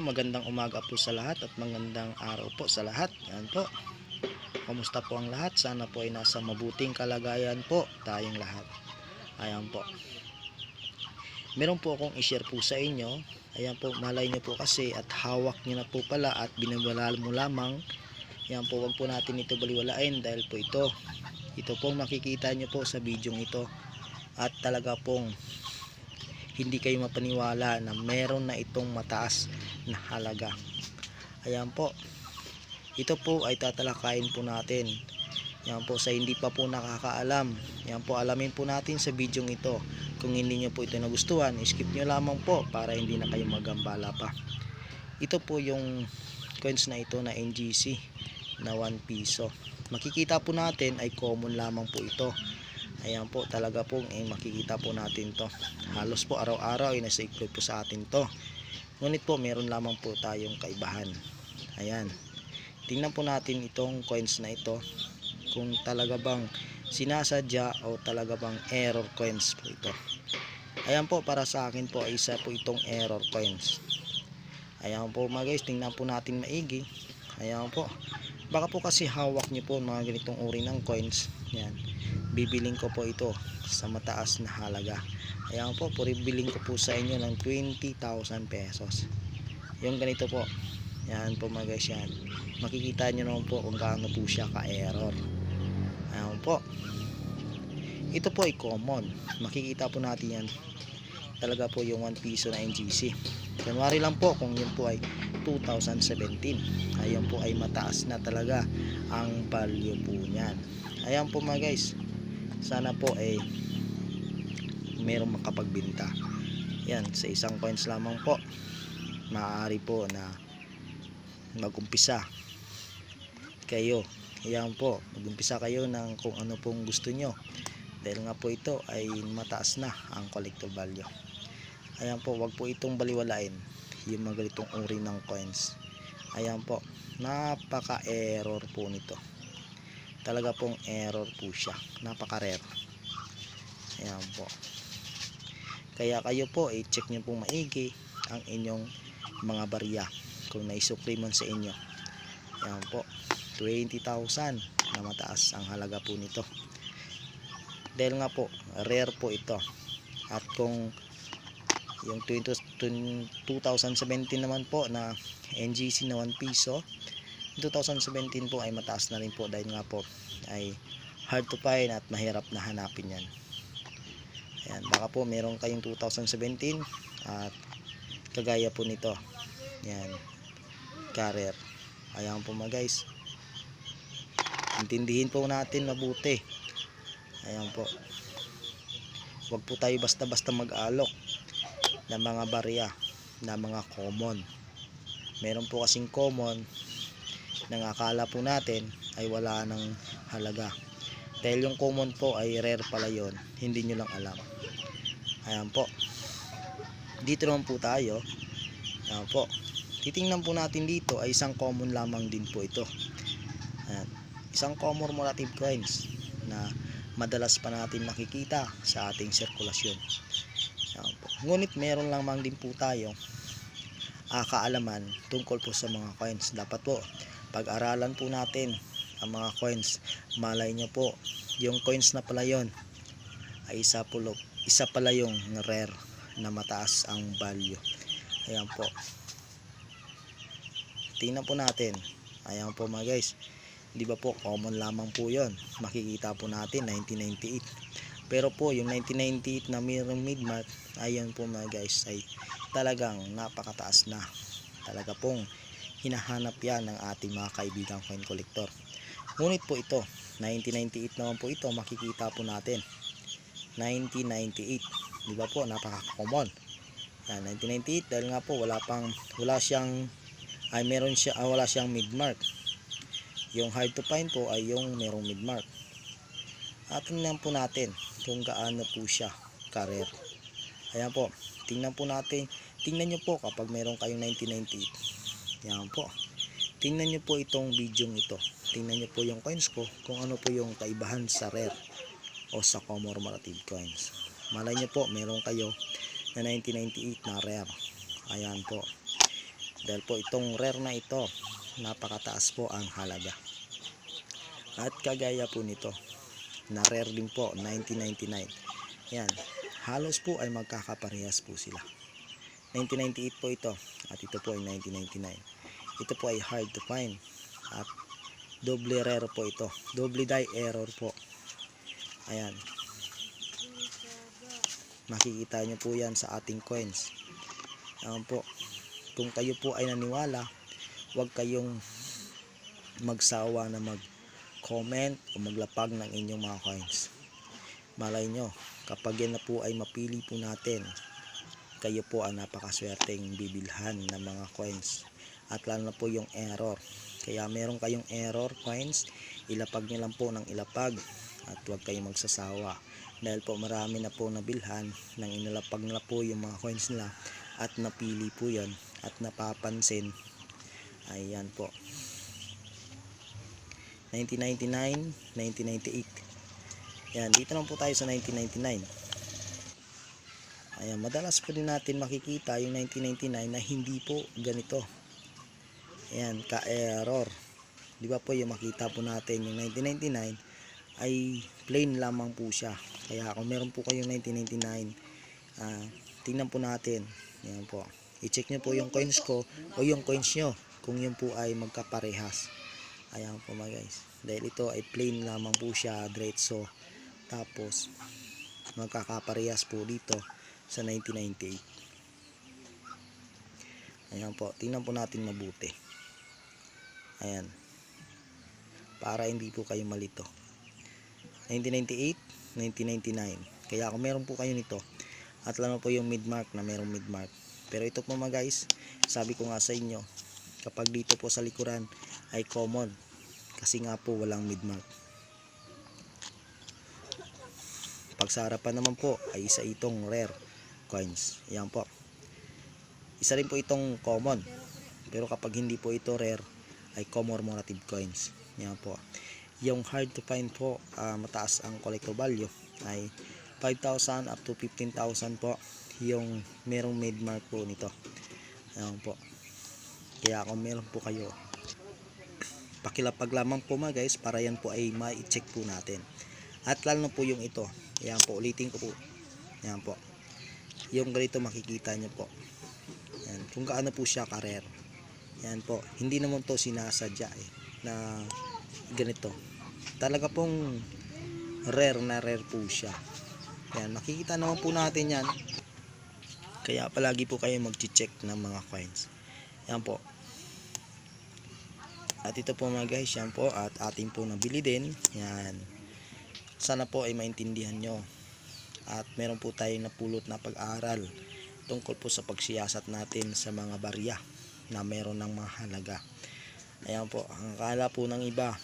magandang umaga po sa lahat at magandang araw po sa lahat. Yan po. Kumusta po ang lahat? Sana po ay nasa mabuting kalagayan po tayong lahat. Ayan po. Meron po akong i-share po sa inyo. Ayan po, malay nyo po kasi at hawak nyo na po pala at binabala mo lamang. Ayan po, wag po natin ito baliwalain dahil po ito pong makikita nyo po sa video ito. At talaga pong hindi kayo mapaniwala na meron na itong mataas na halaga. Ayan po, ito po ay tatalakayin po natin. Yan po, sa hindi pa po nakakaalam, yan po, alamin po natin sa video ito. Kung hindi nyo po ito nagustuhan, skip nyo lamang po para hindi na kayo magambala pa. Ito po yung coins na ito na NGC na 1 piso. Makikita po natin ay common lamang po ito. Ayan po, talaga pong makikita po natin to. Halos po araw-araw ay nasa include po sa atin to. Ngunit po meron lamang po tayong kaibahan. Ayan, tingnan po natin itong coins na ito, kung talaga bang sinasadya o talaga bang error coins po ito. Ayan po, para sa akin po ay isa po itong error coins. Ayan po mga guys, tingnan po natin maigi. Ayan po, baka po kasi hawak nyo po mga ganitong uri ng coins. Yan, bibiling ko po ito sa mataas na halaga. Ayan po, puribiling ko po sa inyo ng 20,000 pesos yung ganito po. Yan po mga guys, yan, makikita nyo naman po kung gaano po siya ka-error. Ayan po, ito po ay common, makikita po natin yan. Talaga po yung 1 piso na NGC. January lang po kung yun po ay 2017. Ayan po ay mataas na talaga ang value po niyan. Ayan po mga guys, sana po ay merong makapagbenta. Yan, sa isang coins lamang po maaari po na magumpisa kayo. Ayan po, magumpisa kayo ng kung ano pong gusto nyo, dahil nga po ito ay mataas na ang collector value. Ayan po, wag po itong baliwalain yung mga ganitong uri ng coins. Ayan po, napaka error po nito. Talaga pong error po siya, napaka rare. Ayan po, kaya kayo po i-check nyo pong maigi ang inyong mga barya kung naisukli man sa inyo. Ayan po, 20,000 na mataas ang halaga po nito, dahil nga po rare po ito. At kung yung 2017 naman po na NGC na 1 piso, 2017 po ay mataas na rin po, dahil nga po ay hard to find at mahirap na hanapin yan. Ayan, baka po meron kayong 2017 at kagaya po nito, yan, carrier. Ayan po mga guys, intindihin po natin mabuti. Ayan po, wag po tayo basta-basta mag-alok ng mga barya na mga common. Meron po kasing common na akala po natin ay wala ng halaga, dahil yung common po ay rare pala yon, hindi nyo lang alam. Ayan po, dito naman po tayo. Ayan po, titingnan po natin dito ay isang common lamang din po ito. Ayan, isang commemorative coins na madalas pa natin nakikita sa ating sirkulasyon. Ayan po, ngunit meron lamang din po tayo kaalaman tungkol po sa mga coins. Dapat po pag-aralan po natin ang mga coins. Malay nyo po, yung coins na pala yon ay isa pala yung rare na mataas ang value. Ayan po, tingnan po natin. Ayan po mga guys, di ba po common lamang po yon, makikita po natin 1998. Pero po yung 1998 na mayroong midmark, ayan po mga guys, ay talagang napakataas na. Talaga pong hinahanap yan ng ating mga kaibigang coin collector. Ngunit po ito 1998 naman po ito, makikita po natin 1998, di ba po, napaka-common. Yan, 1998, dahil nga po wala siyang wala siyang midmark. Yung hard to find po ay yung merong midmark. At tingnan po natin kung gaano po siya ka-rare. Ayan po, tingnan po natin. Tingnan nyo po kapag meron kayong 1998. Ayan po, tingnan nyo po itong video ito. Tingnan nyo po yung coins ko, kung ano po yung kaibahan sa rare o sa commemorative coins. Malay nyo po meron kayo na 1998 na rare. Ayan po, Dahil po itong rare na ito, napakataas po ang halaga. At kagaya po nito, na rare din po, 1999. Yan, halos po ay magkakaparehas po sila. 1998 po ito, at ito po ay 1999. Ito po ay hard to find, at doble rare po ito, doble die error po. Ayan, makikita nyo po yan sa ating coins. Ayan po, kung kayo po ay naniwala, huwag kayong magsawa na mag-comment o maglapag ng inyong mga coins. Malay nyo, kapag yan na po ay mapili po natin, kayo po ang napakaswerteng bibilhan ng mga coins. At lalo na po yung error. Kaya meron kayong error coins, ilapag nyo lang po ng ilapag at huwag kayong magsasawa. Dahil po marami na po nabilhan nang inilapag na po yung mga coins nila at napili po yon at napapansin. Ayan po, 1999, 1998. Yan, dito lang po tayo sa 1999. Ayan, madalas po din natin makikita yung 1999 na hindi po ganito. Ayan, ka-error. Di ba po yung makita po natin yung 1999 ay plain lamang po siya. Kaya kung meron po kayong 1999, tingnan po natin. Ayan po, i-check nyo po yung coins ko o yung coins nyo kung yun po ay magkaparehas. Ayan po mga guys, dahil ito ay plain lamang po siya, diretso, tapos magkakaparehas po dito sa 1998. Ayan po, tingnan po natin mabuti. Ayan, para hindi po kayo malito. 1998, 1999. Kaya kung meron po kayo nito, at lalo po yung midmark na merong midmark. Pero ito po mga guys, sabi ko nga sa inyo, kapag dito po sa likuran ay common, kasi nga po walang midmark. Pag sa harapan naman po ay isa itong rare coins. Ayan po, isa rin po itong common. Pero kapag hindi po ito rare, ay commemorative coins. Ayan po, yung hard to find po, mataas ang collector value, ay 5,000 up to 15,000 po yung merong midmark po nito. Ayan po, kaya kung meron po kayo, pakilapag lamang po mga guys, para yan po ay ma-check po natin. At lalo na po yung ito. Ayan po, ulitin ko po. Ayan po, yung ganito makikita nyo po. Ayan, kung gaano po siya ka-rare. Ayan po, hindi naman to sinasadya na ganito. Talaga pong rare na rare po siya. Ayan, makikita naman po natin yan. Kaya palagi po kayo mag-check ng mga coins. Ayan po. At ito po mga guys, yan po, at ating po nabili din. Yan, sana po ay maintindihan nyo. At meron po tayong napulot na pag-aaral tungkol po sa pagsiyasat natin sa mga barya na meron ng mga halaga. Ayan po, ang akala po ng iba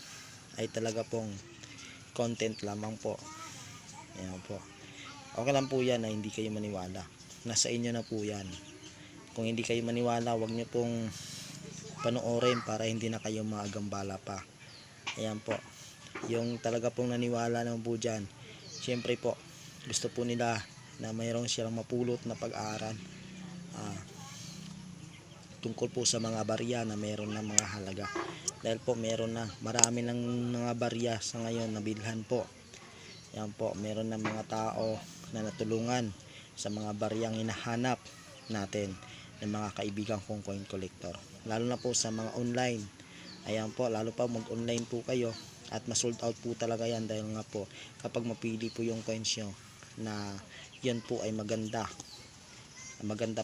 ay talaga pong content lamang po. Ayan po, okay lang po yan na hindi kayo maniwala. Nasa inyo na po yan. Kung hindi kayo maniwala, wag nyo pong panoorin para hindi na kayo maagambala pa. Ayan po, yung talaga pong naniwala naman po dyan, syempre po gusto po nila na mayroong silang mapulot na pag-aaral tungkol po sa mga barya na meron ng mga halaga. Dahil po meron na, marami ng mga barya sa ngayon na bilhan po. Ayan po, meron na mga tao na natulungan sa mga baryang hinahanap natin ng mga kaibigan kong coin collector, lalo na po sa mga online. Ayan po, lalo pa mag-online po kayo at ma-sold out po talaga yan, dahil nga po kapag mapili po yung coins nyo na yan po ay maganda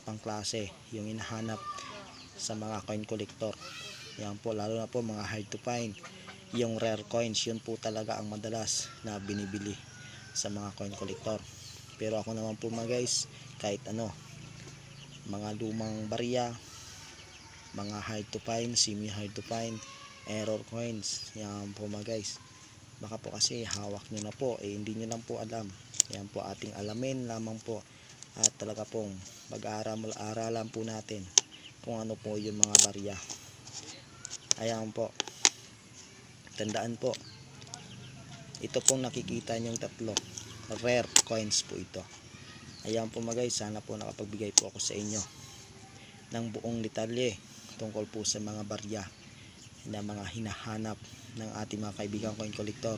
pang klase, yung hinahanap sa mga coin collector. Ayan po, lalo na po mga hard to find, yung rare coins, yun po talaga ang madalas na binibili sa mga coin collector. Pero ako naman po mga guys, kahit ano, mga lumang barya, mga hard to find, semi hard to find, error coins, yan po mga guys. Baka po kasi hawak nyo na po, hindi nyo lang po alam. Yan po, ating alamin lamang po, at talaga pong pag-aaralan po natin kung ano po yung mga barya. Ayan po, tandaan po, ito pong nakikita nyong tatlo, rare coins po ito. Ayan po mga guys, sana po nakapagbigay po ako sa inyo ng buong detalye tungkol po sa mga barya na mga hinahanap ng ating mga kaibigan coin collector,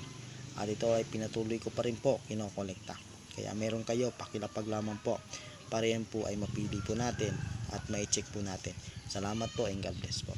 at ito ay pinatuloy ko pa rin po kinokolekta. Kaya meron kayo, pakilapag lamang po para yan po ay mapili po natin at ma-check po natin. Salamat po and God bless po.